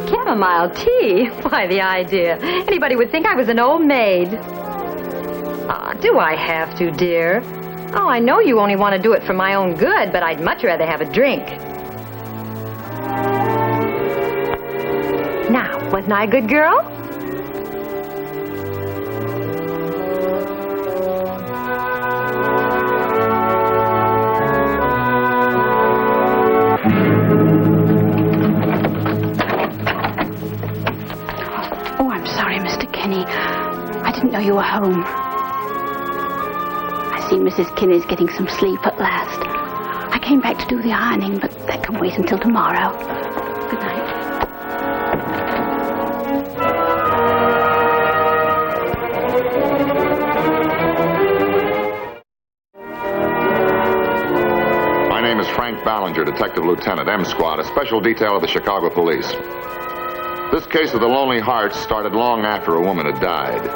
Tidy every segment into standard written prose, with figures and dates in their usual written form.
Chamomile tea? Why, the idea. Anybody would think I was an old maid. Ah, do I have to, dear? Oh, I know you only want to do it for my own good, but I'd much rather have a drink. Now, wasn't I a good girl? Oh, I'm sorry, Mr. Kinney. I didn't know you were home. I see Mrs. Kinney's getting some sleep at last. I came back to do the ironing, but that can wait until tomorrow. Good night. My name is Frank Ballinger, Detective Lieutenant, M Squad, a special detail of the Chicago Police. This case of the Lonely Hearts started long after a woman had died.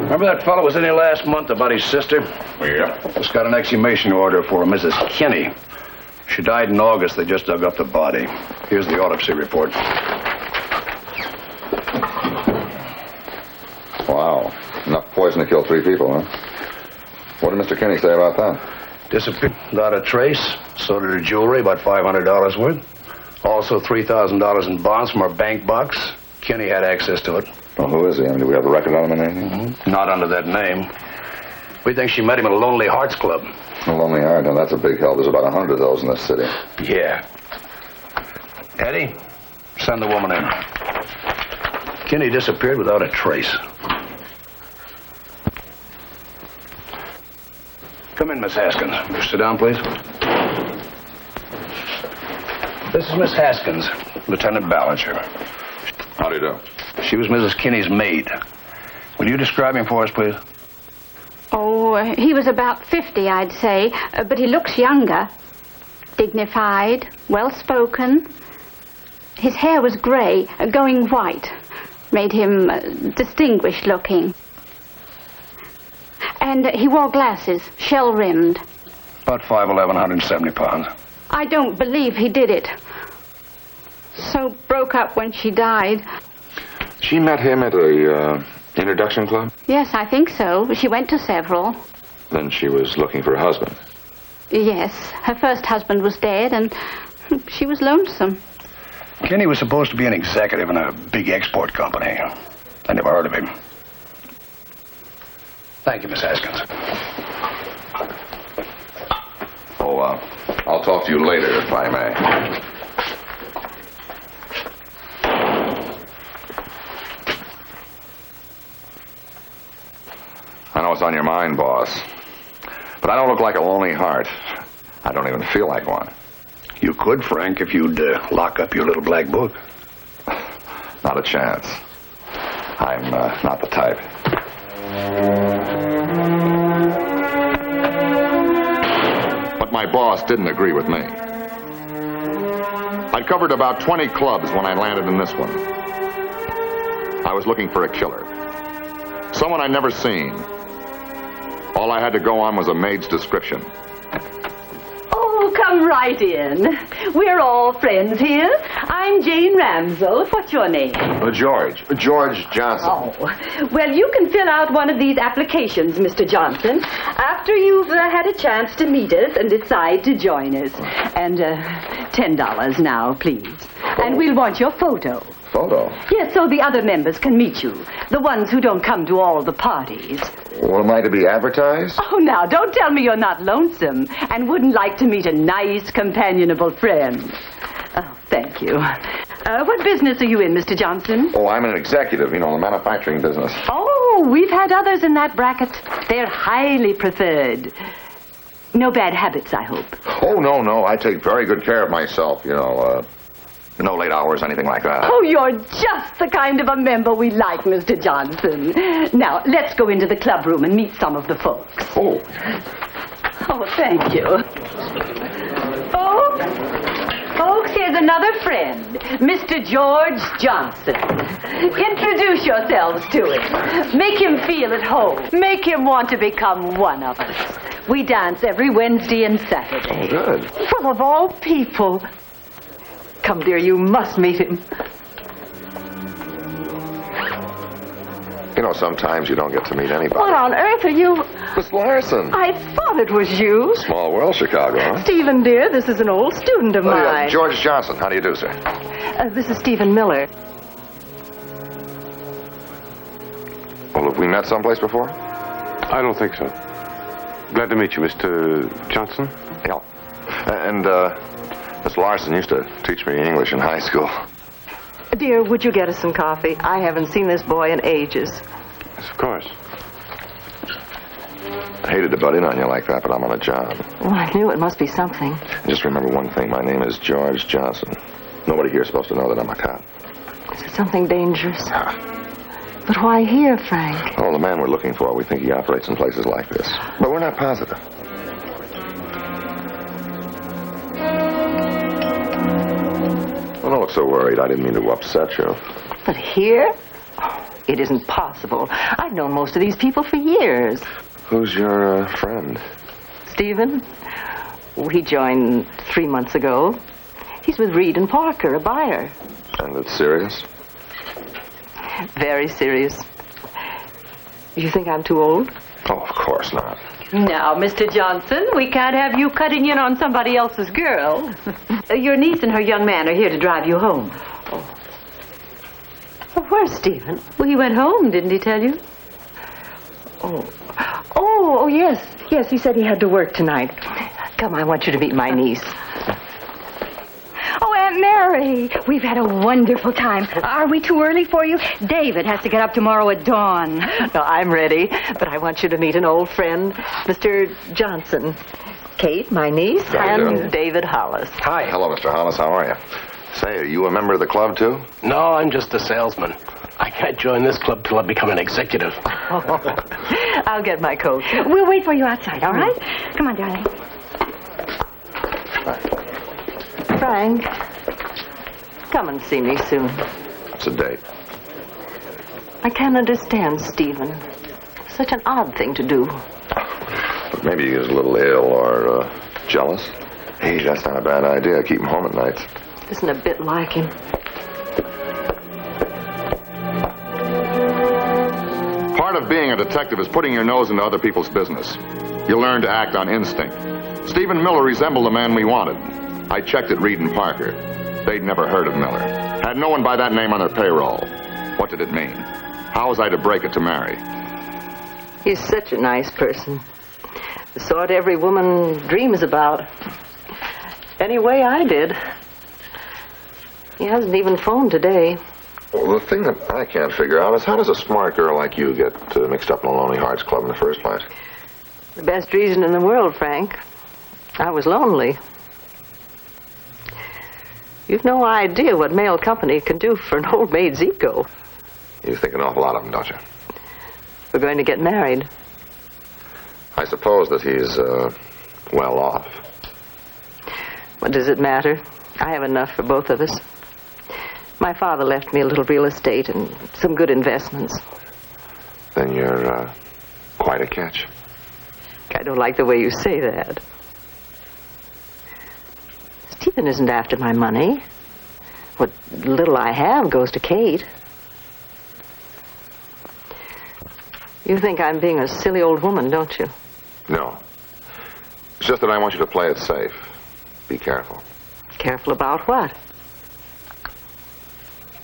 Remember that fellow was in here last month about his sister? Yeah. Just got an exhumation order for a Mrs. Kinney. She died in August. They just dug up the body. Here's the autopsy report. Wow. Enough poison to kill 3 people, huh? What did Mr. Kinney say about that? Disappeared without a trace. So did her jewelry, about $500 worth. Also $3,000 in bonds from her bank box. Kinney had access to it. Well, who is he? I mean, do we have a record on him and anything? Not under that name. We think she met him at a Lonely Hearts Club. A Lonely Heart? Now, that's a big help. There's about 100 of those in this city. Yeah. Eddie, send the woman in. Kinney disappeared without a trace. Come in, Miss Haskins. Will you sit down, please? This is Miss Haskins, Lieutenant Ballinger. How do you do? She was Mrs. Kinney's maid. Will you describe him for us, please? Oh, he was about 50, I'd say, but he looks younger. Dignified, well-spoken. His hair was gray, going white. Made him distinguished-looking. And he wore glasses, shell-rimmed. About 5'11", 170 pounds. I don't believe he did it. So broke up when she died. She met him at a introduction club? Yes, I think so. She went to several. Then she was looking for a husband. Yes, her first husband was dead, and she was lonesome. Kinney was supposed to be an executive in a big export company. I never heard of him. Thank you, Miss Haskins. Oh, I'll talk to you later, if I may. I know it's on your mind, boss. But I don't look like a lonely heart. I don't even feel like one. You could, Frank, if you'd lock up your little black book. Not a chance. I'm not the type. But my boss didn't agree with me. I'd covered about 20 clubs when I landed in this one. I was looking for a killer. Someone I'd never seen. All I had to go on was a maid's description. Oh, come right in. We're all friends here. I'm Jane Ramsell. What's your name? George. George Johnson. Oh, well, you can fill out one of these applications, Mr. Johnson, after you've had a chance to meet us and decide to join us. And $10 now, please. And we'll want your photo. Photo? Yes, so the other members can meet you. The ones who don't come to all the parties. Well, am I to be advertised? Oh, now, don't tell me you're not lonesome and wouldn't like to meet a nice, companionable friend. Oh, thank you. What business are you in, Mr. Johnson? Oh, I'm an executive, the manufacturing business. Oh, we've had others in that bracket. They're highly preferred. No bad habits, I hope. Oh, no. I take very good care of myself, no late hours, anything like that. Oh, you're just the kind of a member we like, Mr. Johnson. Now, let's go into the club room and meet some of the folks. Oh. Oh, thank you. Folks, here's another friend, Mr. George Johnson. Introduce yourselves to him. Make him feel at home. Make him want to become one of us. We dance every Wednesday and Saturday. Oh, good. Well, of all people. Come, dear, you must meet him. You know, sometimes you don't get to meet anybody. What on earth are you... Miss Larson. I thought it was you. Small world, Chicago, huh? Stephen, dear, this is an old student of mine. George Johnson. How do you do, sir? This is Stephen Miller. Well, have we met someplace before? I don't think so. Glad to meet you, Mr. Johnson. Yeah. And, Miss Larson used to teach me English in high school. Dear, would you get us some coffee? I haven't seen this boy in ages. Yes, of course. I hated to butt in on you like that, but I'm on a job. Oh, I knew it must be something. And just remember one thing. My name is George Johnson. Nobody here is supposed to know that I'm a cop. Is it something dangerous? But why here, Frank? Oh, the man we're looking for, we think he operates in places like this. But we're not positive. Well, don't look so worried. I didn't mean to upset you. But here? Oh, it isn't possible. I've known most of these people for years. Who's your friend? Stephen? Oh, he joined 3 months ago. He's with Reed and Parker, a buyer. And it's serious? Very serious. You think I'm too old? Oh, of course not. Now, Mr. Johnson, we can't have you cutting in on somebody else's girl. Your niece and her young man are here to drive you home. Oh. Well, where's Stephen? Well, he went home, didn't he tell you? Oh, yes. Yes, he said he had to work tonight. Come, I want you to meet my niece. Oh, Aunt Mary, we've had a wonderful time. Are we too early for you? David has to get up tomorrow at dawn. No, I'm ready, but I want you to meet an old friend, Mr. Johnson. Kate, my niece, How you and doing? David Hollis. Hi. Hello, Mr. Hollis. How are you? Say, are you a member of the club, too? No, I'm just a salesman. I can't join this club till I become an executive. I'll get my coat. We'll wait for you outside, all right? Come on, darling. Frank, come and see me soon. It's a date. I can't understand Stephen. Such an odd thing to do. But maybe he was a little ill or jealous. Hey, that's not a bad idea. Keep him home at nights. Isn't a bit like him. Part of being a detective is putting your nose into other people's business. You learn to act on instinct. Stephen Miller resembled the man we wanted. I checked at Reed and Parker. They'd never heard of Miller. Had no one by that name on their payroll. What did it mean? How was I to break it to Mary? He's such a nice person. The sort every woman dreams about. Anyway, I did. He hasn't even phoned today. Well, the thing that I can't figure out is how does a smart girl like you get mixed up in a Lonely Hearts Club in the first place? The best reason in the world, Frank. I was lonely. You've no idea what male company can do for an old maid's ego. You think an awful lot of him, don't you? We're going to get married. I suppose that he's, well off. What does it matter? I have enough for both of us. My father left me a little real estate and some good investments. Then you're, quite a catch. I don't like the way you say that. Stephen isn't after my money. What little I have goes to Kate. You think I'm being a silly old woman, don't you? No. It's just that I want you to play it safe. Be careful. Careful about what?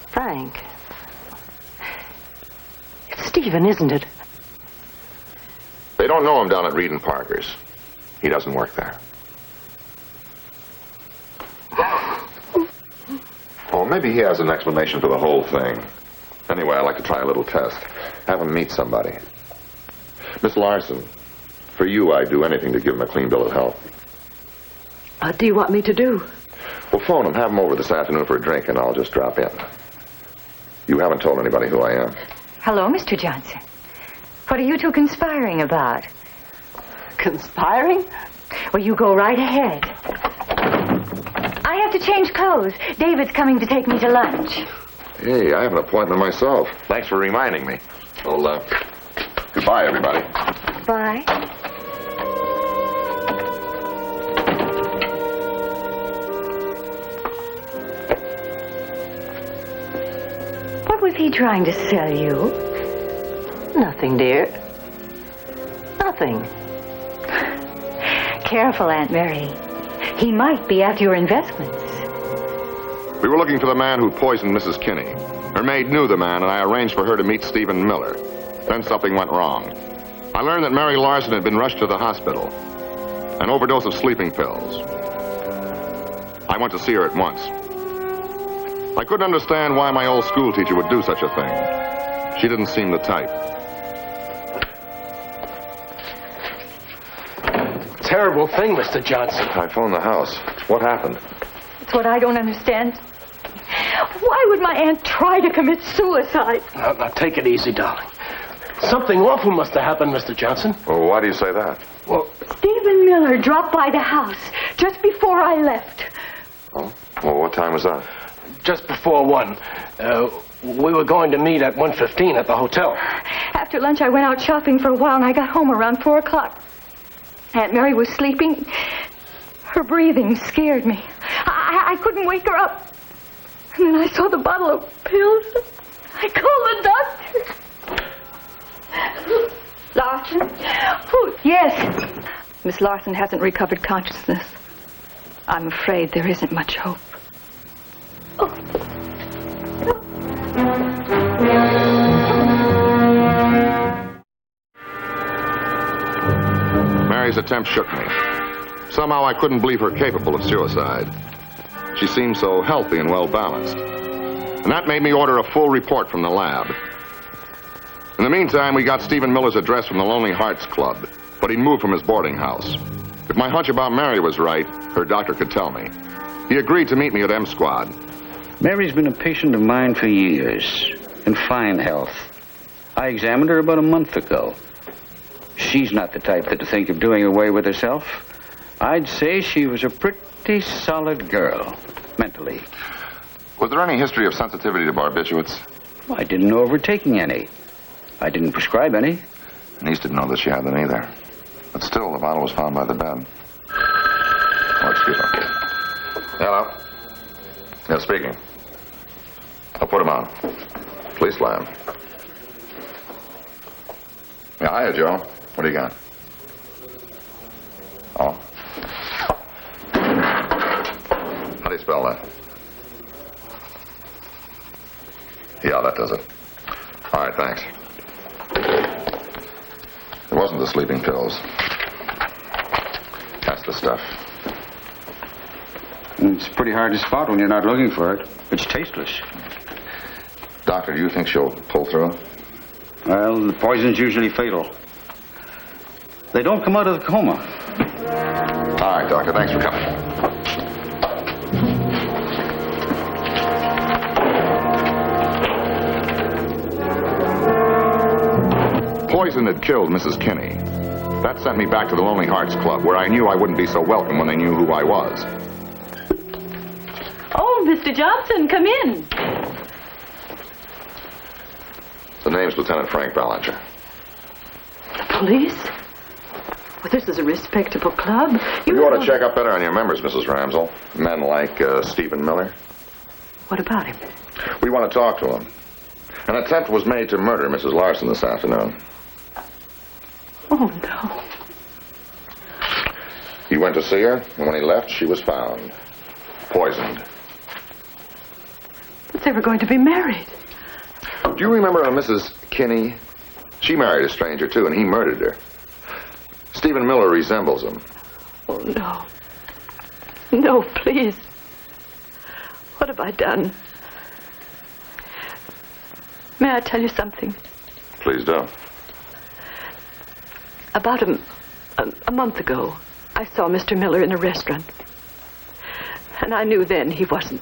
Frank. It's Stephen, isn't it? They don't know him down at Reed and Parker's. He doesn't work there. Oh, maybe he has an explanation for the whole thing. Anyway, I'd like to try a little test. Have him meet somebody. Miss Larson, for you, I'd do anything to give him a clean bill of health. What do you want me to do? Well, phone him. Have him over this afternoon for a drink, and I'll just drop in. You haven't told anybody who I am. Hello, Mr. Johnson. What are you two conspiring about? Conspiring? Well, you go right ahead. I have to change clothes. David's coming to take me to lunch. Hey, I have an appointment myself. Thanks for reminding me. Well, goodbye, everybody. Bye. he trying to sell you? Nothing, dear. Nothing. Careful, Aunt Mary. He might be after your investments. We were looking for the man who poisoned Mrs. Kinney. Her maid knew the man, and I arranged for her to meet Stephen Miller. Then something went wrong. I learned that Mary Larson had been rushed to the hospital. An overdose of sleeping pills. I went to see her at once. I couldn't understand why my old schoolteacher would do such a thing. She didn't seem the type. Terrible thing, Mr. Johnson. I phoned the house. What happened? It's what I don't understand. Why would my aunt try to commit suicide? Now, take it easy, darling. Something awful must have happened, Mr. Johnson. Well, why do you say that? Well, Stephen Miller dropped by the house just before I left. Oh? Well, what time was that? just before 1. We were going to meet at 1:15 at the hotel. After lunch, I went out shopping for a while, and I got home around 4 o'clock. Aunt Mary was sleeping. Her breathing scared me. I couldn't wake her up. And then I saw the bottle of pills. I called the doctor. Larson? Oh, yes. Miss Larson hasn't recovered consciousness. I'm afraid there isn't much hope. Oh. Mary's attempt shook me. Somehow I couldn't believe her capable of suicide. She seemed so healthy and well-balanced. And that made me order a full report from the lab. In the meantime, we got Stephen Miller's address from the Lonely Hearts Club, but he'd moved from his boarding house. If my hunch about Mary was right, her doctor could tell me. He agreed to meet me at M Squad. Mary's been a patient of mine for years, in fine health. I examined her about a month ago. She's not the type that'd think of doing away with herself. I'd say she was a pretty solid girl, mentally. Was there any history of sensitivity to barbiturates? I didn't know of her taking any. I didn't prescribe any. Niece didn't know that she had them either. But still, the bottle was found by the bed. Oh, excuse me. Hello? Yeah, speaking. I'll put him on. Police line. Yeah, hiya, Joe. What do you got? Oh. How do you spell that? Yeah, that does it. All right, thanks. It wasn't the sleeping pills. That's the stuff. It's pretty hard to spot when you're not looking for it. It's tasteless. Doctor, do you think she'll pull through? Well, the poison's usually fatal. They don't come out of the coma. All right, Doctor, thanks for coming. Poison had killed Mrs. Kinney. That sent me back to the Lonely Hearts Club, where I knew I wouldn't be so welcome when they knew who I was. Oh, Mr. Johnson, come in. The name's Lieutenant Frank Ballinger. The police? Well, this is a respectable club. You ought to check up better on your members, Mrs. Ramsell. Men like Stephen Miller. What about him? We want to talk to him. An attempt was made to murder Mrs. Larson this afternoon. Oh, no. He went to see her, and when he left, she was found. Poisoned. But they were going to be married. Do you remember a Mrs. Kinney? She married a stranger, too, and he murdered her. Stephen Miller resembles him. Oh, no. No, please. What have I done? May I tell you something? Please do. About a month ago, I saw Mr. Miller in a restaurant. And I knew then he wasn't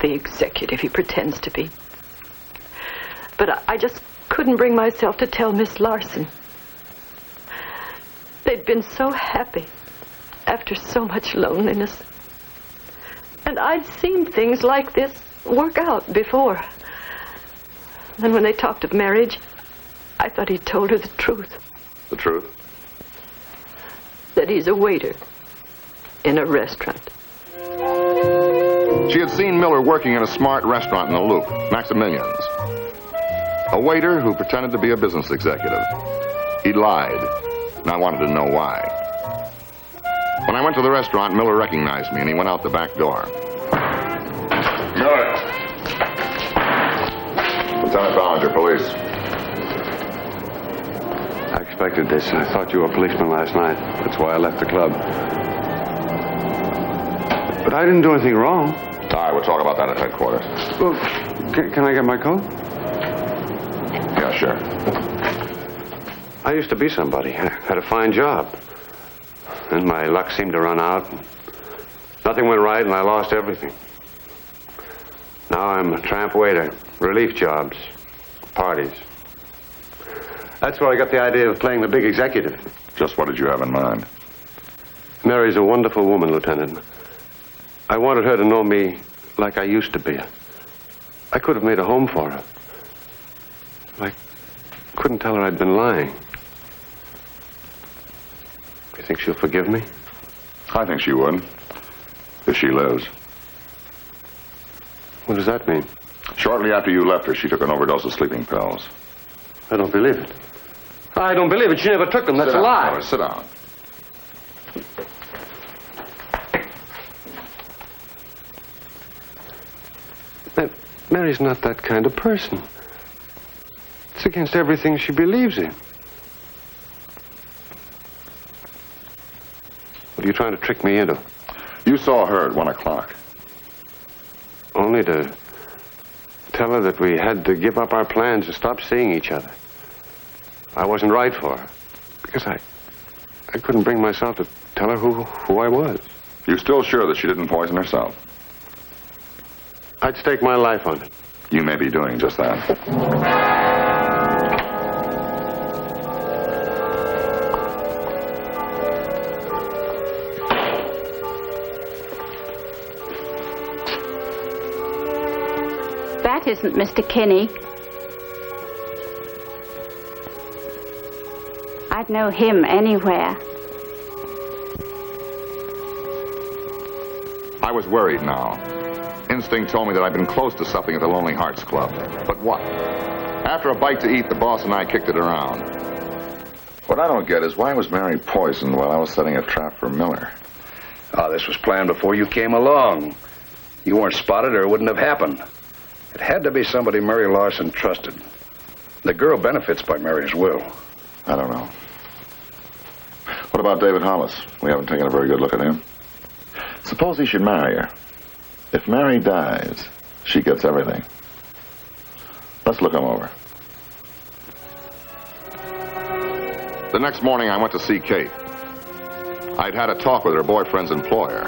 the executive he pretends to be. But I just couldn't bring myself to tell Miss Larson. They'd been so happy after so much loneliness. And I'd seen things like this work out before. Then when they talked of marriage, I thought he'd told her the truth. The truth? That he's a waiter in a restaurant. She had seen Miller working in a smart restaurant in the Loop, Maximilian's. A waiter who pretended to be a business executive. He lied, and I wanted to know why. When I went to the restaurant, Miller recognized me, and he went out the back door. Miller! Lieutenant Ballinger, police. I expected this. I thought you were a policeman last night. That's why I left the club. But I didn't do anything wrong. All right, we'll talk about that at headquarters. Well, can I get my coat? Yeah, sure. I used to be somebody. I had a fine job. Then my luck seemed to run out. Nothing went right, and I lost everything. Now I'm a tramp waiter, relief jobs, parties. That's where I got the idea of playing the big executive. Just what did you have in mind? Mary's a wonderful woman, Lieutenant. I wanted her to know me like I used to be. I could have made a home for her. I couldn't tell her I'd been lying. You think she'll forgive me? I think she would, if she lives. What does that mean? Shortly after you left her, she took an overdose of sleeping pills. I don't believe it. I don't believe it. She never took them. That's a lie. Miller, sit down. Mary's not that kind of person. It's against everything she believes in. What are you trying to trick me into? You saw her at 1 o'clock. Only to tell her that we had to give up our plans and stop seeing each other. I wasn't right for her. Because I couldn't bring myself to tell her who I was. You still sure that she didn't poison herself? I'd stake my life on it. You may be doing just that. That isn't Mr. Kinney. I'd know him anywhere. I was worried now. Instinct told me that I'd been close to something at the Lonely Hearts Club. But what? After a bite to eat, the boss and I kicked it around. What I don't get is why was Mary poisoned while I was setting a trap for Miller? Oh, this was planned before you came along. You weren't spotted or it wouldn't have happened. It had to be somebody Mary Larson trusted. The girl benefits by Mary's will. I don't know. What about David Hollis? We haven't taken a very good look at him. Suppose he should marry her. If Mary dies, she gets everything. Let's look him over. The next morning, I went to see Kate. I'd had a talk with her boyfriend's employer.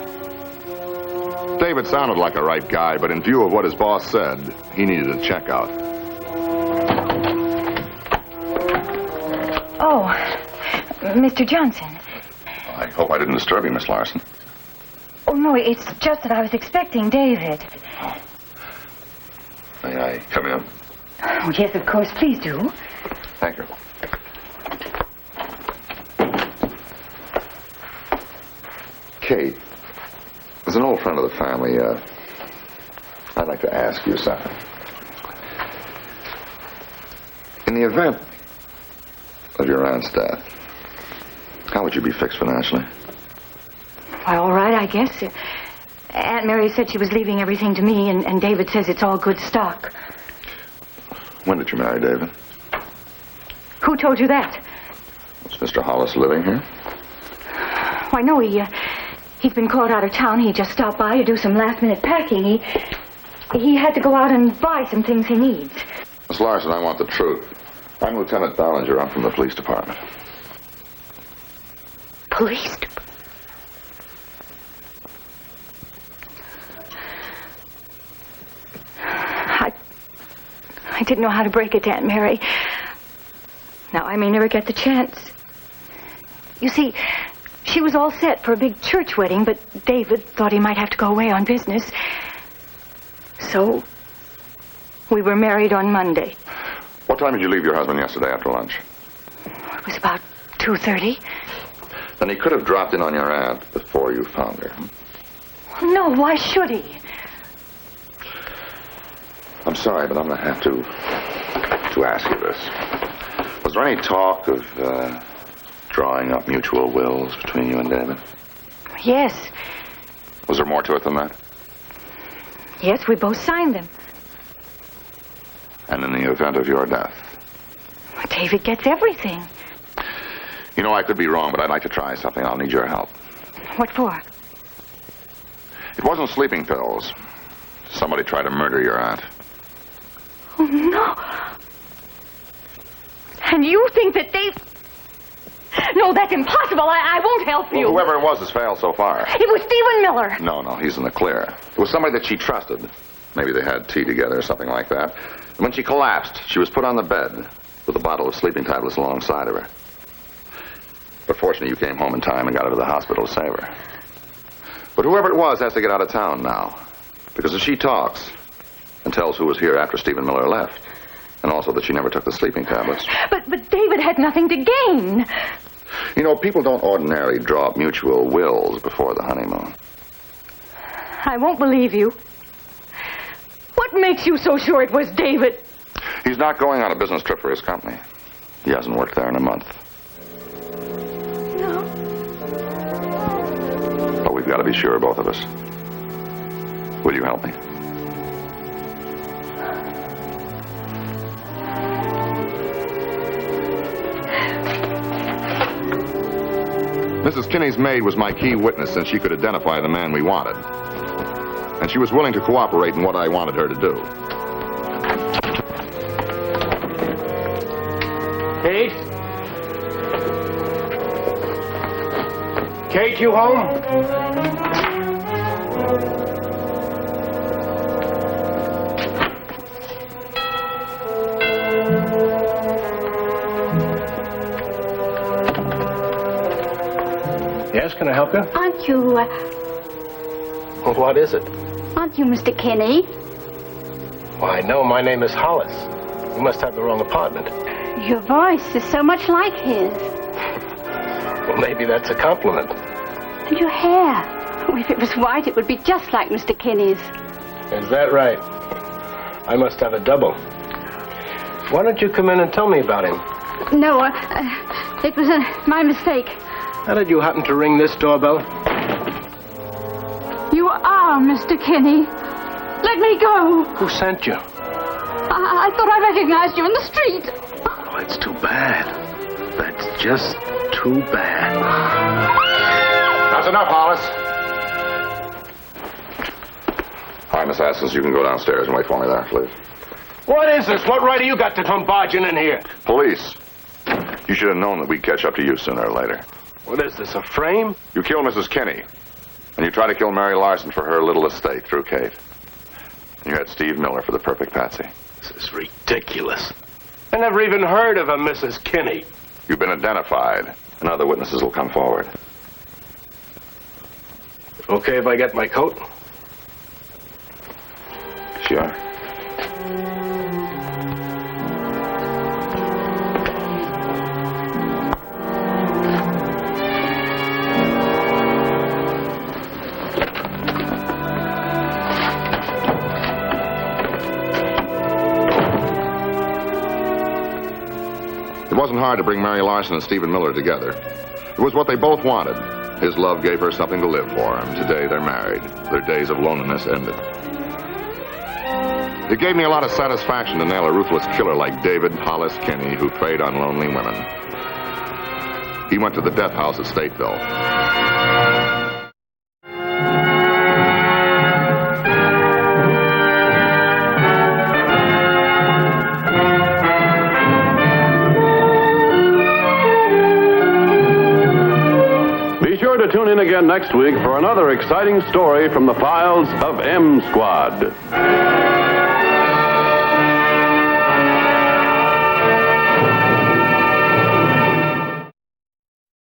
David sounded like a right guy, but in view of what his boss said, he needed a checkout. Oh, Mr. Johnson. I hope I didn't disturb you, Miss Larson. Oh, no, it's just that I was expecting David. May I come in? Oh, yes, of course. Please do. Thank you. Kate, as an old friend of the family, I'd like to ask you something. In the event of your aunt's death, how would you be fixed financially? Well, all right, I guess. Aunt Mary said she was leaving everything to me, and David says it's all good stock. When did you marry David? Who told you that? Was Mr. Hollis living here? Why, no, he's been called out of town. He just stopped by to do some last-minute packing. He had to go out and buy some things he needs. Miss Larson, I want the truth. I'm Lieutenant Ballinger. I'm from the police department. Police department? I didn't know how to break it to Aunt Mary. Now, I may never get the chance. You see, she was all set for a big church wedding, but David thought he might have to go away on business. So, we were married on Monday. What time did you leave your husband yesterday after lunch? It was about 2:30. Then he could have dropped in on your aunt before you found her. No, why should he? I'm sorry, but I'm going to have to to ask you this. Was there any talk of drawing up mutual wills between you and David? Yes. Was there more to it than that? Yes, we both signed them. And in the event of your death? David gets everything. You know, I could be wrong, but I'd like to try something. I'll need your help. What for? It wasn't sleeping pills. Somebody tried to murder your aunt. Oh, no. And you think that they... No, that's impossible. I won't help you. Well, whoever it was has failed so far. It was Stephen Miller. No, he's in the clear. It was somebody that she trusted. Maybe they had tea together or something like that. And when she collapsed, she was put on the bed with a bottle of sleeping tablets alongside of her. But fortunately, you came home in time and got her to the hospital to save her. But whoever it was has to get out of town now. Because if she talks and tells who was here after Stephen Miller left, and also that she never took the sleeping tablets. But David had nothing to gain. You know, people don't ordinarily draw up mutual wills before the honeymoon. I won't believe you. What makes you so sure it was David? He's not going on a business trip for his company. He hasn't worked there in a month. No. But we've got to be sure, both of us. Will you help me? Mrs. Kinney's maid was my key witness since she could identify the man we wanted. And she was willing to cooperate in what I wanted her to do. Kate? Kate, you home? Yes, can I help you? Aren't you, Well, what is it? aren't you Mr. Kinney? Why, no, my name is Hollis. You must have the wrong apartment. Your voice is so much like his. Well, maybe that's a compliment. And your hair. Oh, if it was white, it would be just like Mr. Kinney's. Is that right? I must have a double. Why don't you come in and tell me about him? No, it was my mistake. How did you happen to ring this doorbell? You are Mr. Kinney. Let me go. Who sent you? I thought I recognized you in the street. Oh, it's too bad. That's just too bad. That's enough, Hollis. All right, Miss Atkins, you can go downstairs and wait for me there, please. What is this? What right do you got to come barging in here? Police. You should have known that we'd catch up to you sooner or later. What is this, a frame? You killed Mrs. Kinney, and you tried to kill Mary Larson for her little estate through Kate. And you had Steve Miller for the perfect patsy. This is ridiculous. I never even heard of a Mrs. Kinney. You've been identified, and other witnesses will come forward. Okay if I get my coat? Sure. It wasn't hard to bring Mary Larson and Stephen Miller together. It was what they both wanted. His love gave her something to live for, and today they're married. Their days of loneliness ended. It gave me a lot of satisfaction to nail a ruthless killer like David Hollis Kinney, who preyed on lonely women. He went to the death house at Stateville. Be sure to tune in again next week for another exciting story from the files of M Squad.